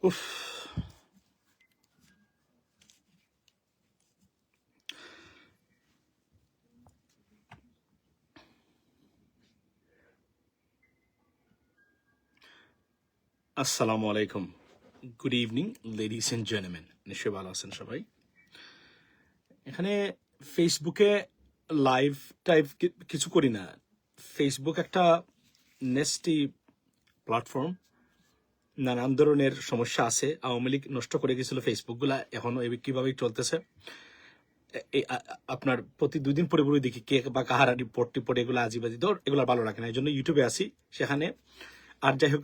উফ, আসসালামু আলাইকুম, good evening ladies and gentleman. নিশ্চয়ই ভালো আছেন সবাই। এখানে ফেসবুকে লাইভ টাইপ কিছু করি না। ফেসবুক একটা নেস্টি প্ল্যাটফর্ম, নানান ধরনের সমস্যা আছে। আওয়ামী লীগ নষ্ট করে গেছিল ফেসবুক গুলা, এখনো কিভাবে চলতেছে। আপনার প্রতি 2 দিন পরে পরে দেখি কে বা কাহারা রিপোর্ট টিপোর্ট এগুলো আজিবাজি, ধর এগুলো ভালো লাগে না, এই জন্য ইউটিউবে আসি সেখানে। আর যাই হোক,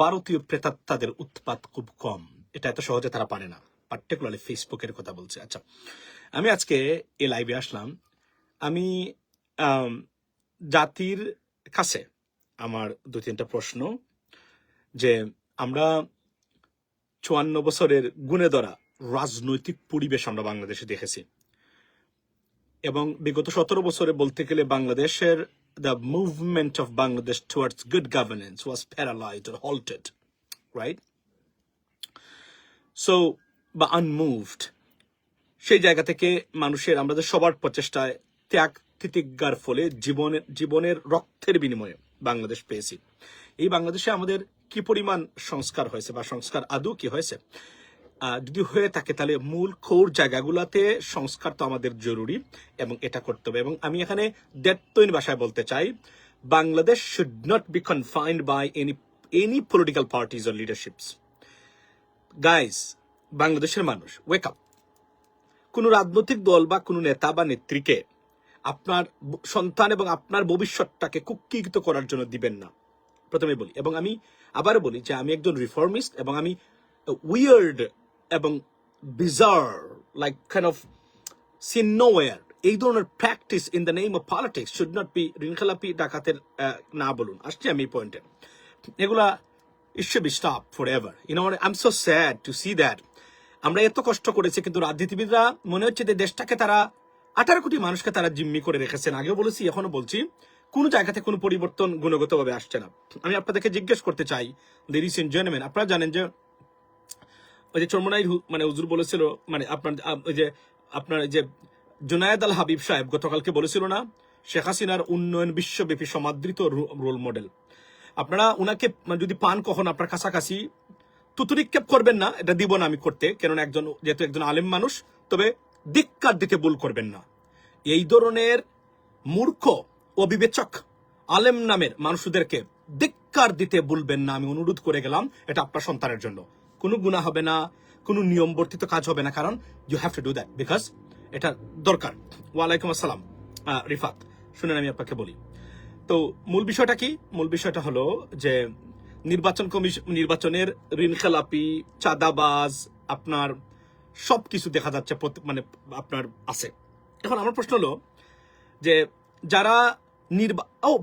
ভারতীয় প্রেতাত্মাদের উৎপাত খুব কম, এটা এত সহজে তারা পারে না। পার্টিকুলারলি ফেসবুকের কথা বলছে। আচ্ছা, আমি আজকে এই লাইভে আসলাম। আমি জাতির কাছে আমার 2-3টা প্রশ্ন, যে আমরা 54 বছরের গুণে ধরা রাজনৈতিক পরিবেশ আমরা বাংলাদেশে দেখেছি, এবং বিগত 17 বছরে বলতে গেলে বাংলাদেশের the movement of Bangladesh towards good governance was paralyzed or halted, right? So, বা unmoved. সেই জায়গা থেকে মানুষের, আমাদের সবার প্রচেষ্টায়, ত্যাগ তিতিজ্ঞার ফলে জীবনের রক্তের বিনিময়ে বাংলাদেশ পেয়েছি। এই বাংলাদেশে আমাদের কি পরিমাণ সংস্কার হয়েছে, বা সংস্কার আদৌ কি হয়েছে? যদি হয়ে থাকে তাহলে মূল কোর জায়গাগুলোতে সংস্কার তো আমাদের জরুরি, এবং এটা করতে হবে। এবং আমি এখানে দ্ব্যর্থহীন ভাষায় বলতে চাই, Bangladesh should not be confined by any political parties or leaderships. Guys, বাংলাদেশের মানুষ, ওয়েক আপ। কোনো রাজনৈতিক দল বা কোনো নেতা বা নেত্রীকে আপনার সন্তান এবং আপনার ভবিষ্যৎটাকে কুক্ষিগত করার জন্য দিবেন না, প্রথমে বলি। এবং আমি আবারও বলি যে আমি একজন রিফর্মিস্ট, এবং আমি উইয়ার্ড এবং bizarre, like kind of seen nowhere, এই ধরনের practice in the name of politics should not be. ঋণখেলাপি ডাকাতের না বলুন, আসছি আমি এই পয়েন্টে। এগুলা it should be stopped forever. You know what? I'm so sad to see that. আমরা এত কষ্ট করেছি, কিন্তু রাজনীতিবিদরা মনে হচ্ছে যে দেশটাকে তারা 18 কোটি মানুষকে তারা জিম্মি করে রেখেছেন। আগেও বলেছি, এখনো বলছি, কোনো জায়গাতে কোনো পরিবর্তন গুণগতভাবে আসছে না। আমি আপনাদেরকে জিজ্ঞেস করতে চাই, লেডিস এন্ড জেন্টলম্যান, আপনারা জানেন যে ওই যে চরমনাই মানে হুজুর বলেছিল, মানে আপনার ওই যে আপনার যে জুনায়েদ আল হাবিব সাহেব গতকালকে বলেছিল না, শেখ হাসিনার উন্নয়ন বিশ্বব্যাপী সমাদৃত রোল মডেল। আপনারা উনাকে যদি পান কখন আপনার কাছাকাছি, তুতুনিক্ষেপ করবেন না, এটা দিব না আমি করতে, কেননা যেহেতু একজন আলেম মানুষ, তবে ধিক্কার দিতে ভুল করবেন না। এই ধরনের মূর্খ অবিবেচক আলেম নামের মানুষদেরকে ধিক্কার দিতে ভুলবেন না, আমি অনুরোধ করে গেলাম। এটা আপনার সন্তানের জন্য কোনো গুনাহ হবে না, কোনো নিয়ম বর্তিত কাজ হবে না, কারণ you have to do that, because এটা দরকার। ওয়ালাইকুম আসসালাম রিফাত, শুনেন আমি আপনাকে বলি। তো মূল বিষয়টা কি? মূল বিষয়টা হলো যে নির্বাচনের ঋণখেলাপি, চাঁদাবাজ, আপনার সবকিছু দেখা যাচ্ছে, মানে আপনার আছে। এখন আমার প্রশ্ন হলো যে যারা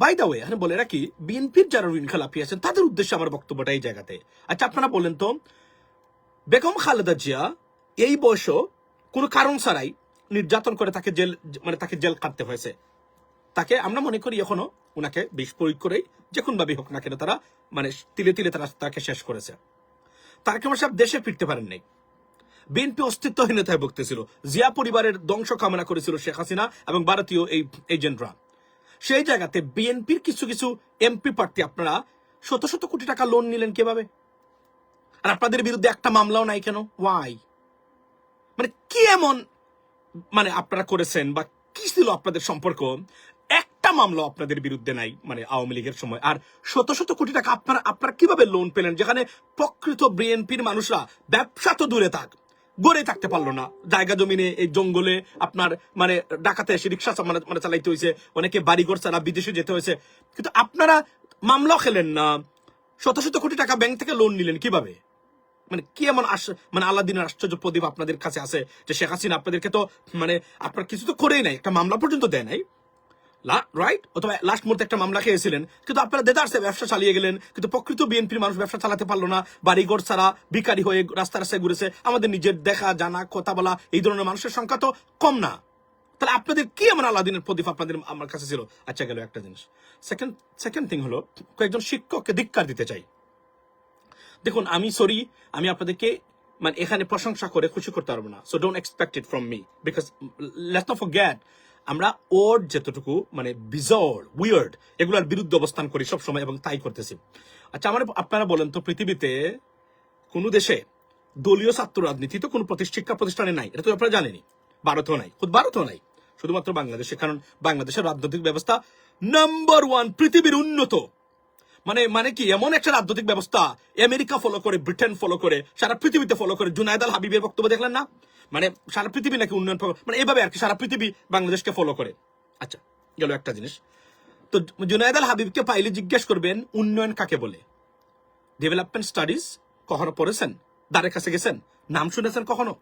বাই দা ওয়ে, এখানে বলে রাখি, বিএনপির যারা ঋণখেলাপি আছেন তাদের উদ্দেশ্যে আমার বক্তব্যটা এই জায়গাতে। আচ্ছা, আপনারা বলেন তো, বেগম খালেদা জিয়া এই বয়সও কোনো কারণ ছাড়াই নির্যাতন করে তাকে জেল কাটতে হয়েছে। তাকে আমরা মনে করি এখনো উনাকে বিষ প্রয়োগ করেই যে কোন ভাবে হোক না কেন তারা মানে তিলে তিলে তাকে শেষ করেছে। তারেক রহমান সাহেব দেশে ফিরতে পারেন নাই। বিএনপি অস্তিত্বহীনতায় ভুগতেছিল। জিয়া পরিবারের ধ্বংস কামনা করেছিল শেখ হাসিনা এবং ভারতীয় এই এজেন্টরা। সেই জায়গাতে বিএনপির কিছু কিছু এমপি প্রার্থী আপনারা শত শত কোটি টাকা লোন নিলেন কিভাবে? আর আপনাদের বিরুদ্ধে একটা মামলাও নাই কেন? ওয়াই? মানে কি এমন মানে আপনারা করেছেন, বা কি ছিল আপনাদের সম্পর্ক? একটা মামলা আপনাদের বিরুদ্ধে নাই, মানে আওয়ামী লীগের সময়। আর শত শত কোটি টাকা আপনারা কিভাবে লোন পেলেন, যেখানে প্রকৃত বিএনপির মানুষরা ব্যবসা তো দূরে থাক, গড়ে থাকতে পারলো না, জায়গা জমিনে এই জঙ্গলে আপনার মানে ডাকাতে এসে রিক্সা মানে চালাইতে হয়েছে, অনেকে বাড়িঘর ছাড়া বিদেশে যেতে হয়েছে, কিন্তু আপনারা মামলা খেলেন না, শত শত কোটি টাকা ব্যাংক থেকে লোন নিলেন কিভাবে? মানে কি এমন মানে আল্লাদিনের আশ্চর্য প্রদীপ আপনাদের কাছে আছে যে শেখ হাসিনা আপনাদেরকে তো মানে আপনার কিছু তো করেই নাই, একটা মামলা পর্যন্ত দেয় নাই, রাইট? অথবা লাস্ট মুহূর্তে একটা মামলা খেয়েছিলেন, কিন্তু আপনারা দেদারসে ব্যবসা চালিয়ে গেলেন। কিন্তু প্রকৃত বিএনপির মানুষ ব্যবসা চালাতে পারলো না, বাড়িঘর ছাড়া ভিখারি হয়ে রাস্তা রাস্তায় ঘুরেছে। আমাদের নিজের দেখা জানা কথা বলা এই ধরনের মানুষের সংখ্যা তো কম না। তাহলে আপনাদের কি এমন আল্লাদিনের প্রদীপ আপনাদের আমার কাছে ছিল? আচ্ছা, গেল একটা জিনিস। সেকেন্ড থিং হলো, কয়েকজন শিক্ষককে ধিক্কার দিতে চাই। দেখুন আমি সরি, আমি আপনাদেরকে মানে এখানে প্রশংসা করে খুশি করতে পারবো না, so don't expect it from me, because let's not forget আমরা ওর যতটুকু মানে বিজর উইয়ার্ড এগুলোর বিরুদ্ধে অবস্থান করি সব সময় এবং তাই করতেছি। আচ্ছা আমার আপনারা বলেন তো, পৃথিবীতে কোন দেশে দলীয় ছাত্র রাজনীতি তো কোনো শিক্ষা প্রতিষ্ঠানে নাই, এটা তো আপনারা জানেনি। ভারতেও নাই, খুব ভারতেও নাই, শুধুমাত্র বাংলাদেশে, কারণ বাংলাদেশের রাজনৈতিক ব্যবস্থা নাম্বার 1 পৃথিবীর উন্নত। মানে মানে কি এমন একটা রাজনৈতিক ব্যবস্থা আমেরিকা ফলো করে, ব্রিটেন ফলো করে, সারা পৃথিবীতে ফলো করে। জুনায়েদ আল হাবিবের বক্তব্য দেখলেন না? মানে সারা পৃথিবী নাকি উন্নয়ন, মানে এইভাবে আর কি সারা পৃথিবী বাংলাদেশকে ফলো করে। আচ্ছা গেল একটা জিনিস। তো জুনায়েদ আল হাবিবকে পাইলে জিজ্ঞেস করবেন উন্নয়ন কাকে বলে। ডেভেলপমেন্ট স্টাডিজ কখনো পড়েছেন? দ্বারের কাছে গেছেন? নাম শুনেছেন কখনো?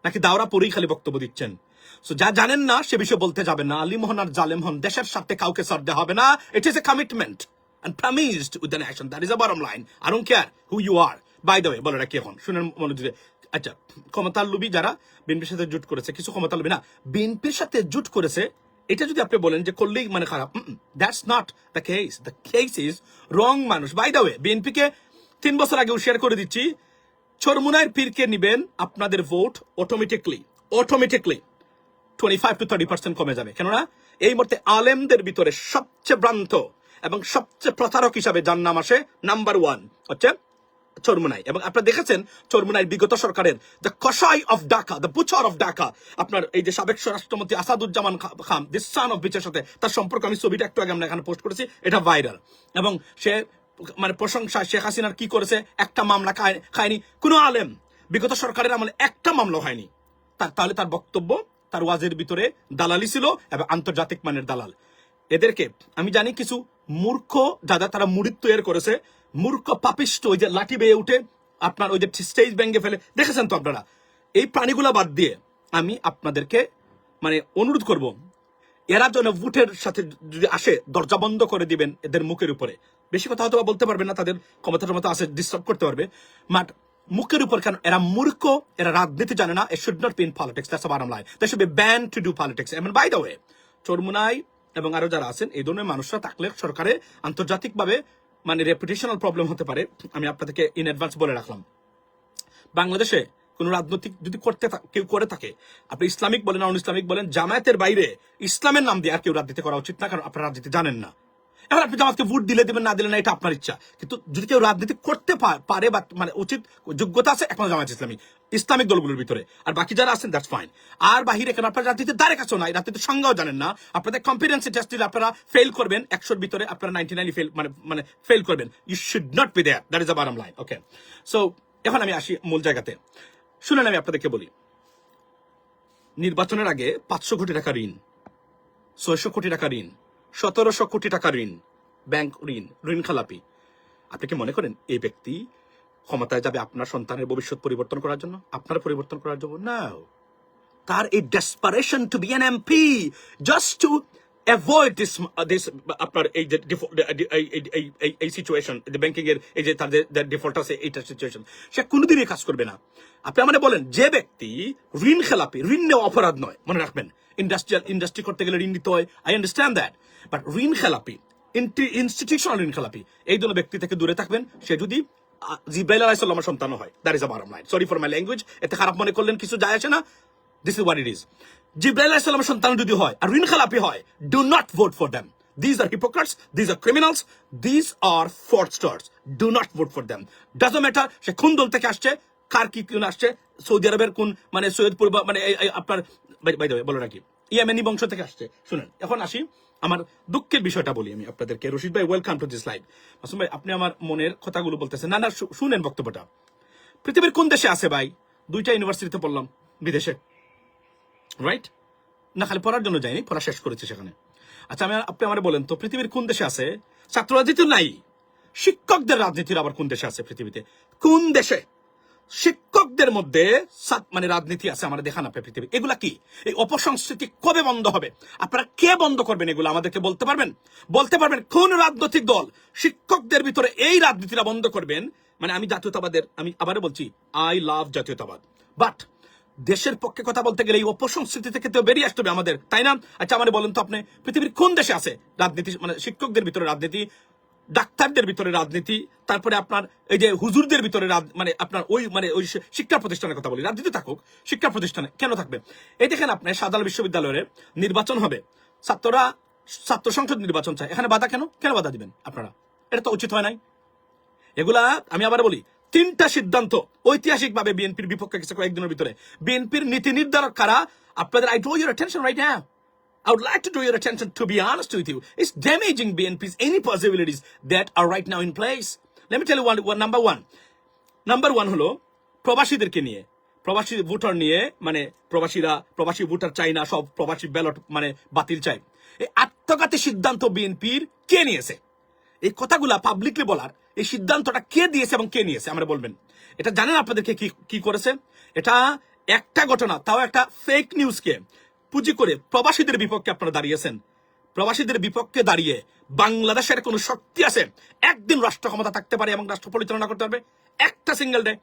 নাকি দাওরা পরেই খালি বক্তব্য দিচ্ছেন? সো যা জানেন না সে বিষয়ে বলতে যাবেন না। আলিম হন আর জালেম হন, দেশের সাথে কাউকে সারতে হবে না। It is a commitment and promised with an action. That is the bottom line. I don't care who you are. By the way, বলে রাখি এখন শুনেন মনোযোগে। আচ্ছা, ক্ষমতার লোভী যারা বিএনপির সাথে জোট করেছে, কিছু ক্ষমতার লোভী না বিএনপির সাথে জোট করেছে, এটা যদি আপনি বলেন যে করলেই মানে খারাপ, that's not the case. The case is wrong মানুষ। বাই দ্য ওয়ে, বিএনপিকে 3 বছর আগেও শেয়ার করে দিচ্ছি, চরমুনাইয়ের পীরকে নিবেন, আপনাদের ভোট অটোমেটিকলি 25 to 30% কমে যাবে। কেননা এই মুহূর্তে আলেমদের ভিতরে সবচেয়ে ভ্রান্ত এবং সবচেয়ে প্রতারক হিসাবে যার নাম আসে নাম্বার 1 হচ্ছে চরমুনাই। এবং আপনারা দেখেছেন চরমুনাই বিগত সরকারের দ্য কসাই of Dhaka, the butcher of Dhaka, আপনার এই যে সাবেক স্বরাষ্ট্রমন্ত্রী আসাদুজ্জামান খান, দি সান অফ বিচের সাথে তার সম্পর্ক আমি ছবিটা একটু আগে আমরা এখানে পোস্ট করেছি, এটা ভাইরাল। এবং সে মানে প্রশংসা শেখ হাসিনার কি করেছে, একটা মামলা খায়নি কোনো আলেম, বিগত সরকারের আমলে একটা মামলা হয়নি। তাহলে তার বক্তব্য, তার ওয়াজের ভিতরে দালালি ছিল এবং আন্তর্জাতিক মানের দালাল। এদেরকে আমি জানি কিছু মূর্খ দাদা, তারা মুড়িদ তৈরি করেছে, মূর্খ পাপিষ্ট, ওই যে লাঠি বেয়ে উঠে আপনার ওই যে স্টেজ ব্যাঙ্গে ফেলে, দেখেছেন তো আপনারা। এই প্রাণীগুলা বাদ দিয়ে আমি আপনাদেরকে মানে অনুরোধ করব, এরা যেন ভোটের সাথে যদি আসে দরজা বন্ধ করে দিবেন এদের মুখের উপরে। বেশি কথা হয়তো বলতে পারবে না, তাদের ক্ষমতার মতো আছে, ডিস্টার্ব করতে পারবে, বাট মুখের উপর, কারণ এরা মূর্খ, এরা রাজনীতি জানে না। It should not be in politics, that's the bottom line. They should be banned to do politics. And by the way, Charmonai এবং আরো যারা আছেন এই ধরনের মানুষরা থাকলে সরকারে আন্তর্জাতিকভাবে মানে রেপুটেশনাল প্রবলেম হতে পারে। আমি আপনাদেরকে ইন অ্যাডভান্স বলে রাখলাম। বাংলাদেশে কোন রাজনৈতিক যদি কেউ করে থাকে, আপনি ইসলামিক বলেন, নন ইসলামিক বলেন, জামায়াতের বাইরে ইসলামের নাম দিয়ে আর কেউ রাজনীতি করা উচিত না, কারণ আপনারা রাজনীতি জানেন না। এখন আপনি জামাতকে ভোট দিলে দেবেন, না দিলে না, এটা আপনার ইচ্ছা। কিন্তু যদি কেউ রাজনীতি করতে পারে বা মানে উচিত যোগ্যতা আছে, এখন জামায়াত ইসলামিক দলগুলোর ভিতরে, আর বাকি যারা আছেন দ্যাটস ফাইন। আর বাহিরে কেন আপনার রাজনীতির দ্বারে কাছেও নাই, রাজনীতির সংজ্ঞাও জানেন না, আপনাদের কম্পিটেন্সি টেস্ট দিলে আপনারা ফেল করবেন, 100-র ভিতরে আপনারা 99 ফেল মানে ফেল করবেন। You should not be there, that is the bottom line. Okay, so এখন আমি আসি মূল জায়গাতে। শুনেন আমি আপনাদেরকে বলি, নির্বাচনের আগে 500 কোটি টাকা ঋণ, 600 কোটি টাকা ঋণ, 1700 কোটি টাকা ঋণ, ব্যাংক ঋণ খালাপি। আপনি কি মনে করেন এই ব্যক্তি ক্ষমতায় যাবে আপনার সন্তানের ভবিষ্যৎ পরিবর্তন করার জন্য, আপনার পরিবর্তন করার জন্য? না, তার এই desperation to be an MP just to avoid this আপনার এই যে এই সিচুয়েশন, ব্যাংকিং এর এই যে তাদের ডিফল্ট আছে, এইটা সিচুয়েশন, সে কোনোদিনই কাজ করবে না। আপনি মানে বলেন যে ব্যক্তি ঋণ খেলাপি, ঋণ নেওয়া অপরাধ নয়, মনে রাখবেন। ইন্ডাস্ট্রি করতে গেলে ঋণ নিতে হয়, আই আন্ডারস্ট্যান্ড দ্যাট, বাট ঋণ খেলাপি, ইনস্টিটিউশনাল ঋণ খেলাপি, এই জন্য ব্যক্তি থেকে দূরে থাকবেন। সে যদি জিব্রাইল আলাইহিস সালামের সন্তান হয়, that is a bottom line. Sorry for my language, এতে খারাপ মনে করলেন কিছু যায় আসে না। This is what it is. জিব্রাইল আলাইহিস সালামের সন্তান যদি হয় আর ঋণ খেলাপি হয়, do not vote for them. These are hypocrites, these are criminals, these are fraudsters. Do not vote for them. Doesn't matter সে কোন দল থেকে আসছে, কার কি কোন আসছে, সৌদি আরবের কোন মানে সৈয়দপুর মানে আপনার বাই দ্য ওয়ে বলে রাখি ইয়েমেনি বংশ থেকে আসছে। শুনেন, এখন আসি আমার দুঃখের বিষয়টা বলি আমি আপনাদেরকে। রশিদ ভাই, welcome to this live. Masum ভাই, আপনি আমার মনের কথাগুলো বলতেছেন। না শুনেন বক্তব্যটা। পৃথিবীর কোন দেশে আছে ভাই? 2টা ইউনিভার্সিটিতে পড়লাম বিদেশে, রাইট? না খালি পড়ার জন্য যাইনি, পড়া শেষ করেছি সেখানে। আচ্ছা আপনি আমার বলেন তো, পৃথিবীর কোন দেশে আছে ছাত্র রাজনীতি নাই? শিক্ষকদের রাজনীতির আবার কোন দেশে আছে পৃথিবীতে? কোন দেশে শিক্ষকদের মধ্যে মানে রাজনীতি আছে? আমার দেখান আপনি পৃথিবী। এগুলা কি? এই অপসংস্কৃতি কবে বন্ধ হবে? আপনারা কে বন্ধ করবেন এগুলো? আমাদেরকে বলতে পারবেন? কোন রাজনৈতিক দল শিক্ষকদের ভিতরে এই রাজনীতিটা বন্ধ করবেন? মানে আমি জাতীয়তাবাদের, আমি আবারও বলছি, আই লাভ জাতীয়তাবাদ, বাট দেশের পক্ষে কথা বলতে গেলে এই অপসংস্কৃতি থেকে তো বেরিয়ে আসতে হবে আমাদের, তাই না? আচ্ছা আমার বলেন তো, আপনি পৃথিবীর কোন দেশে আছে রাজনীতি মানে শিক্ষকদের ভিতরে রাজনীতি ডাক্তারদের ভিতরে রাজনীতি, তারপরে আপনার এই যে হুজুরদের ভিতরে মানে আপনার ওই শিক্ষা প্রতিষ্ঠানের কথা বলি, রাজনীতি থাকুক, শিক্ষা প্রতিষ্ঠানে কেন থাকবে? এই দেখেন আপনার শাহজালাল বিশ্ববিদ্যালয়ের নির্বাচন হবে, ছাত্ররা ছাত্র সংসদ নির্বাচন চায়, এখানে বাধা কেন বাধা দিবেন আপনারা? এটা তো উচিত হয় নাই। এগুলা আমি আবার বলি, 3টা সিদ্ধান্ত ঐতিহাসিকভাবে বিএনপির বিপক্ষে গেছে কয়েকদিনের ভিতরে। বিএনপির নীতি নির্ধারক কারা আপনাদের, I draw your attention right now. I would like to draw your attention, to be honest with you. It's damaging BNP's any possibilities that are right now in place. Let me tell you number one হলো প্রবাসীদেরকে নিয়ে, প্রবাসী voter নিয়ে, মানে প্রবাসী voter চাই না, সব প্রবাসী ব্যালট মানে বাতিল চাই। এই আত্মঘাতী সিদ্ধান্ত বিএনপির কে নিয়েছে? এই কথাগুলা পাবলিকলি বলার এই সিদ্ধান্তটা কে দিয়েছে এবং কে নিয়েছে আমরা বলবেন। এটা জানেন আপনাদেরকে কি করেছে? এটা একটা ঘটনা, তাও একটা ফেক নিউজকে পুঁজি করে প্রবাসীদের বিপক্ষে আপনারা দাঁড়িয়েছেন। প্রবাসীদের বিপক্ষে দাঁড়িয়ে বাংলাদেশের কোন শক্তি আছে একদিন রাষ্ট্র ক্ষমতা থাকতে পারে এবং রাষ্ট্র পরিচালনা করতে পারবে? একটা সিঙ্গেল ডে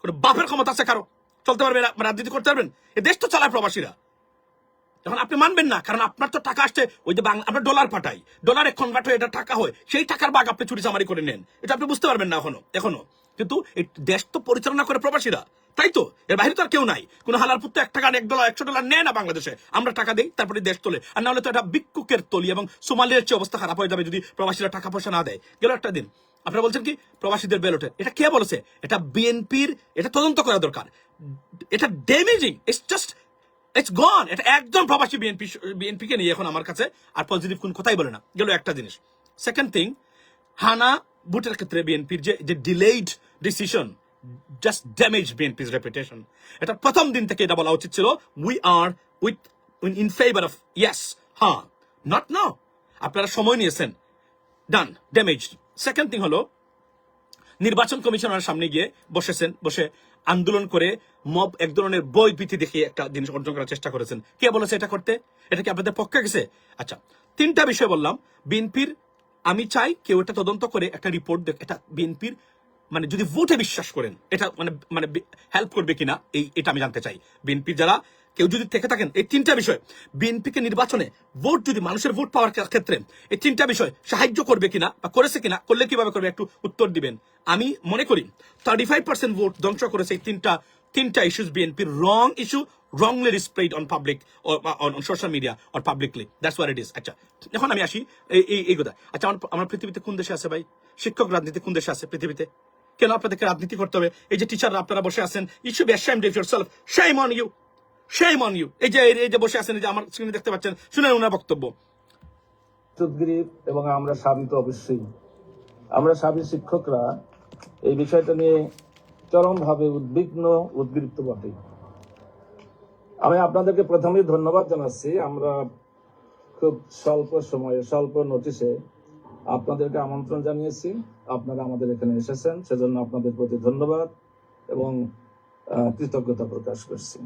কোন বাপের ক্ষমতা আছে কারো? চলতে পারবে? রাজনীতি করতে পারবেন? এ দেশ তো চালায় প্রবাসীরা। এখন আপনি মানবেন না, কারণ আপনার তো টাকা আসছে, ওই যে আমরা ডলার পাঠাই, ডলারে কনভার্ট হয়ে এটা টাকা হয়, সেই টাকার ভাগ আপনি চুরি চামারি করে নেন। এটা আপনি বুঝতে পারবেন না এখনো। কিন্তু এই দেশ তো পরিচালনা করে প্রবাসীরা, তাই তো? এর বাইরে তো আর কেউ নাই। কোন হালার পুত্র $1 $1 $100 নেয় না বাংলাদেশে। আমরা টাকা দিই, তারপরে দেশ তোলে। আর না হলে তো এটা ভিক্ষুকের তলি, এবং সোমালিয়ার চেয়ে অবস্থা খারাপ হয়ে যাবে যদি প্রবাসীরা টাকা পয়সা না দেয়। গেল একটা দিন আপনারা বলছেন কি প্রবাসীদের ব্যালটে, এটা কে বলেছে? এটা বিএনপির, এটা তদন্ত করা দরকার। এটা ড্যামেজিং, ইটস গন। এটা একদম প্রবাসী বিএনপি কে নিয়ে এখন আমার কাছে আর পজিটিভ কোন কথাই বলে না। গেল একটা জিনিস। সেকেন্ড থিং, হানা ভোটের ক্ষেত্রে বিএনপির যে ডিলেইড ডিসিশন জাস্ট ড্যামেজ বিএনপির রেপুটেশন। এটা প্রথম দিন থেকে এটা বলা উচিত ছিল, we are in favour of yes, হ্যাঁ, নট নো। আপনারা সময় নিয়েছেন, ডান, ড্যামেজ। সেকেন্ড থিং হলো, নির্বাচন কমিশনার সামনে গিয়ে বসে আন্দোলন করে মব এক ধরনের বই ভীতি দেখিয়ে একটা জিনিস অর্জন করার চেষ্টা করেছেন। কে বলেছে এটা করতে? এটা কি আপনাদের পক্ষে গেছে? আচ্ছা, 3টা বিষয় বললাম। বিএনপির, আমি চাই কেউ এটা তদন্ত করে একটা রিপোর্ট দেখ, এটা বিএনপির মানে যদি ভোটে বিশ্বাস করেন এটা মানে হেল্প করবে কিনা, এটা আমি জানতে চাই। বিএনপির যারা কেউ যদি থেকে থাকেন, এই 3টা বিষয় বিএনপিকে নির্বাচনে ভোট, যদি মানুষের ভোট পাওয়ার ক্ষেত্রে এই 3টা বিষয় সাহায্য করবে কিনা বা করেছে কিনা, করলে কিভাবে করবে একটু উত্তর দিবেন। আমি মনে করি 35% ভোট ধ্বংস করেছে এই তিনটা ইস্যুস বিএনপির রং issue, wrongly displayed on public or on social media or publicly. That's what it is. আচ্ছা, এখন আমি আসি এই কথা। আচ্ছা, আমার পৃথিবীতে কোন দেশে আছে ভাই শিক্ষক রাজনীতি? কোন দেশে আছে পৃথিবীতে? কেন আপনাদেরকে রাজনীতি করতে হবে? এই যে টিচাররা আপনারা বসে আছেন, you should be ashamed of yourself. Shame on you. Shame on you. এই যে বসে আছেন, এই যে আমার স্ক্রিনে দেখতে পাচ্ছেন, শুনেন ওনার বক্তব্য। উদ্গ্রীব এবং আমরা সাবি তো অবশ্যই, আমরা সাবি শিক্ষকরা এই বিষয়টা নিয়ে চরমভাবে উদ্বিগ্ন, উদ্গ্রীব বটে। আমি আপনাদেরকে প্রথমেই ধন্যবাদ জানাচ্ছি। আমরা খুব স্বল্প সময়ে, স্বল্প নোটিশে আপনাদেরকে আমন্ত্রণ জানিয়েছি, আপনারা আমাদের এখানে এসেছেন, সেজন্য আপনাদের প্রতি ধন্যবাদ এবং কৃতজ্ঞতা প্রকাশ করছি।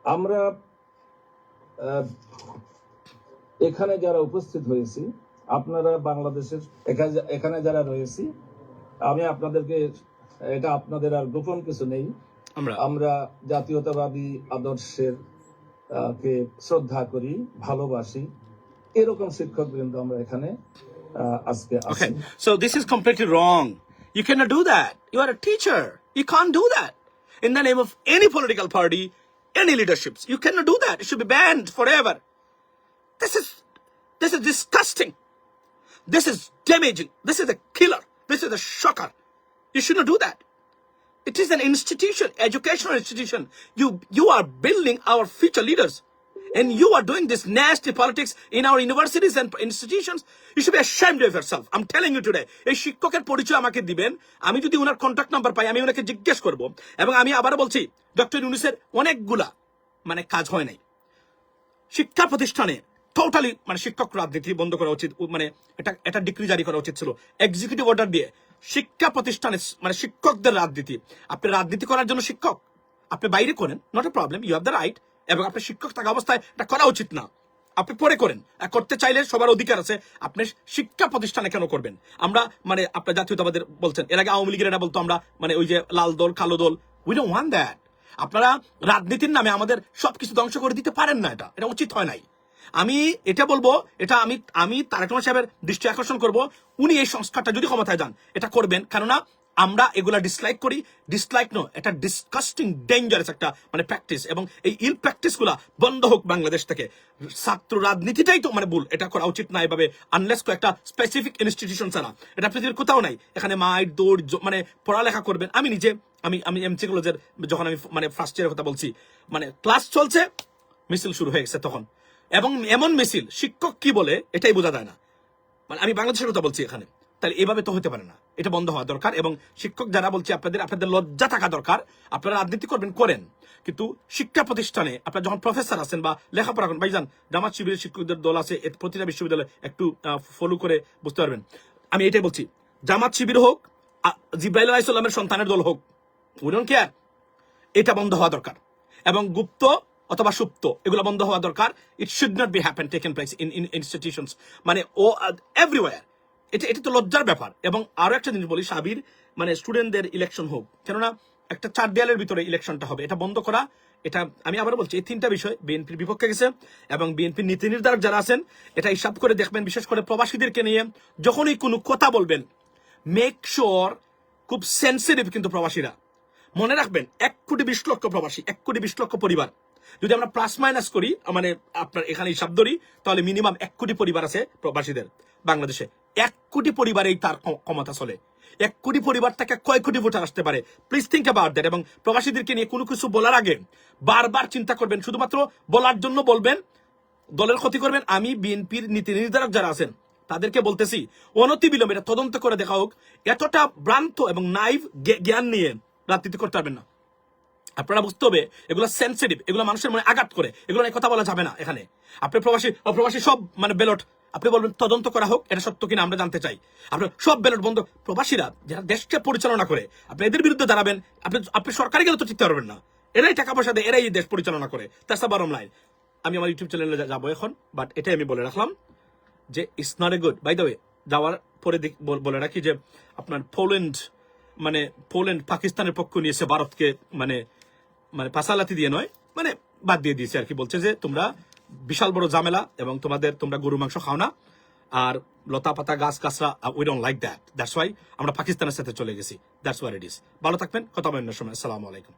আমরা এখানে যারা উপস্থিত হয়েছি, আপনারা বাংলাদেশের এখানে যারা রয়েছি, আমি আপনাদেরকে, এটা আপনাদের আর গোপন কিছু নেই, আমরা জাতীয়তাবাদী আদর্শের কে শ্রদ্ধা করি, ভালোবাসি, এরকম শিক্ষকবৃন্দ আমরা এখানে আজকে আছি। Okay, so this is completely wrong. You cannot do that. You are a teacher. You can't do that in the name of any political party, any leaderships. You cannot do that. It should be banned forever. This is disgusting. This is damaging. This is a killer. This is a shocker. You should not do that. It is an institution, educational institution. You are building our future leaders. And you are doing this nasty politics in our universities and institutions. You should be ashamed of yourself. I'm telling you today. এই শিক্ষকের পরিচয় আমাকে দিবেন, আমি যদি ওনার contact number পাই আমি ওনাকে জিজ্ঞেস করব। এবং আমি আবার বলছি, ডক্টর ইউনূসের অনেকগুলা মানে কাজ হয় নাই। শিক্ষা প্রতিষ্ঠানে টোটালি মানে শিক্ষক রাজনীতি বন্ধ করা উচিত, মানে এটা ডিক্রি জারি করা উচিত ছিল এক্সিকিউটিভ অর্ডার দিয়ে। শিক্ষা প্রতিষ্ঠানে মানে শিক্ষকদের রাজনীতি, আপনি রাজনীতি করার জন্য শিক্ষক আপনি বাইরে করেন, not a problem, you have the right, এবং আপনি শিক্ষক থাকা অবস্থায় এটা করা উচিত না, আপনি পরে করেন, করতে চাইলে সবার অধিকার আছে। আপনি শিক্ষা প্রতিষ্ঠানে কেন করবেন? আমরা মানে আপনার জাতীয়তাবাদের বলছেন, এর আগে আওয়ামী লীগের এটা বলতো আমরা মানে ওই যে লাল দল কালো দল, উই ডোন্ট ওয়ান্ট দ্যাট। আপনারা রাজনীতির নামে আমাদের সবকিছু ধ্বংস করে দিতে পারেন না, এটা উচিত হয় নাই। আমি এটা বলবো, এটা আমি তারেক রহমান সাহেবের দৃষ্টি আকর্ষণ করব, উনি এই সংস্কারটা যদি ক্ষমতায় যান এটা করবেন, কেননা আমরা এগুলা ডিসলাইক করি, ডিসলাইক নো, এটা ডিসকাস্টিং ডেঞ্জারাস একটা মানে প্র্যাকটিস, এবং এই ইল প্র্যাকটিস গুলা বন্ধ হোক বাংলাদেশ থেকে। ছাত্র রাজনীতিটাই তো মানে ভুল, এটা করা উচিত না এভাবে, আনলেস একটা স্পেসিফিক ইনস্টিটিউশন ছাড়া। এটা পৃথিবীর কোথাও নাই, এখানে মাইট দৌড় মানে পড়ালেখা করবেন। আমি নিজে আমি এমসি কলেজের যখন আমি মানে ফার্স্ট ইয়ারের কথা বলছি, মানে ক্লাস চলছে, মিছিল শুরু হয়ে গেছে তখন, এবং এমন মিছিল শিক্ষক কি বলে এটাই বোঝা যায় না। মানে আমি বাংলাদেশের কথা বলছি এখানে, তাহলে এভাবে তো হতে পারে না, এটা বন্ধ হওয়া দরকার। এবং শিক্ষক যারা বলছে আপনাদের লজ্জা থাকা দরকার, আপনারা রাজনীতি করবেন করেন, কিন্তু শিক্ষা প্রতিষ্ঠানে আপনারা যখন প্রফেসর আছেন বা লেখাপড়া করেন, ভাইজান জামাত শিবিরের শিক্ষকদের দল আছে প্রতিটা বিশ্ববিদ্যালয়ে, একটু ফলো করে বুঝতে পারবেন। আমি এটাই বলছি, জামাত শিবির হোক, জিব্রাইল আলাইহিস সালামের সন্তানের দল হোক, উই ডোন্ট কেয়ার, এটা বন্ধ হওয়া দরকার। এবং গুপ্ত অথবা সুপ্ত এগুলো বন্ধ হওয়া দরকার। It should not B happen taken place in institutions, মানে ও এভরিওয়্যার। এটা তো লজ্জার ব্যাপার। এবং আরো একটা জিনিস বলি, সাবির মানে স্টুডেন্টদের ইলেকশন হোক, কেননা একটা 4 দেয়ালের ভিতরে ইলেকশনটা হবে, এটা বন্ধ করা। এটা আমি আবার বলছি, এই 3টা বিষয় বিএনপির বিপক্ষে গেছে, এবং বিএনপির নীতি নির্ধারক যারা আছেন এটা হিসাব করে দেখবেন, বিশেষ করে প্রবাসীদেরকে নিয়ে যখনই কোনো কথা বলবেন, মেক শিওর খুব সেন্সিটিভ কিন্তু প্রবাসীরা। মনে রাখবেন 1,20,00,000 প্রবাসী, 1,20,00,000 পরিবার, যদি আমরা প্লাস মাইনাস করি, মানে আপনার এখানে হিসাব ধরি, তাহলে মিনিমাম 1 কোটি পরিবার আছে প্রবাসীদের বাংলাদেশে। 1 কোটি পরিবারেই তার ক্ষমতা চলে। 1 কোটি পরিবার থেকে কয় কোটি ভোটার আসতে পারে, প্লিজ থিঙ্ক অ্যাবাউট দ্যাট। এবং প্রবাসীদেরকে নিয়ে কোনো কিছু বলার আগে বারবার চিন্তা করবেন, শুধুমাত্র বলার জন্য বলবেন, দলের ক্ষতি করবেন। আমি বিএনপির নীতি নির্ধারক যারা আছেন তাদেরকে বলতেছি, অনতি বিলম্বে এটা তদন্ত করে দেখা হোক। এতটা ভ্রান্ত এবং নাইভ জ্ঞান নিয়ে রাজনীতি করতে পারবেন না। আপনারা বুঝতে হবে এগুলো সেন্সিটিভ, এগুলো মানুষের মনে আঘাত করে, এগুলো নিয়ে কথা বলা যাবে না এখানে। আপনি প্রবাসী অপ্রবাসী সব মানে ব্যালট আপনি বলবেন তদন্ত করা হোক, এটা সত্য কিনা আমরা জানতে চাই। আপনার সব ব্যালট বন্ধ। প্রবাসীরা যারা দেশকে পরিচালনা করে, আপনি এদের বিরুদ্ধে দাঁড়াবেন, আপনি সরকারি গেলে তো টিকতে পারবেন না। এরাই টাকা পয়সা দেয়, এরাই দেশ পরিচালনা করে। That's the bottom line. আমি আমার ইউটিউব চ্যানেলে যাবো এখন, বাট এটাই আমি বলে রাখলাম যে it's not a good. By the way, যাওয়ার পরে বলে রাখি যে আপনার পোল্যান্ড পাকিস্তানের পক্ষ নিয়েছে ভারতকে, মানে পাশালাতি দিয়ে নয়, মানে বাদ দিয়ে দিয়েছে আর কি। বলছে যে তোমরা বিশাল বড় ঝামেলা, এবং তোমরা গরু মাংস খাও না, আর লতা পাতা গাছ গাছরা, we don't like that, that's why আমরা পাকিস্তানের সাথে চলে গেছি। That's war it is. ভালো থাকবেন, কথা বলার সময়। আসসালামু আলাইকুম।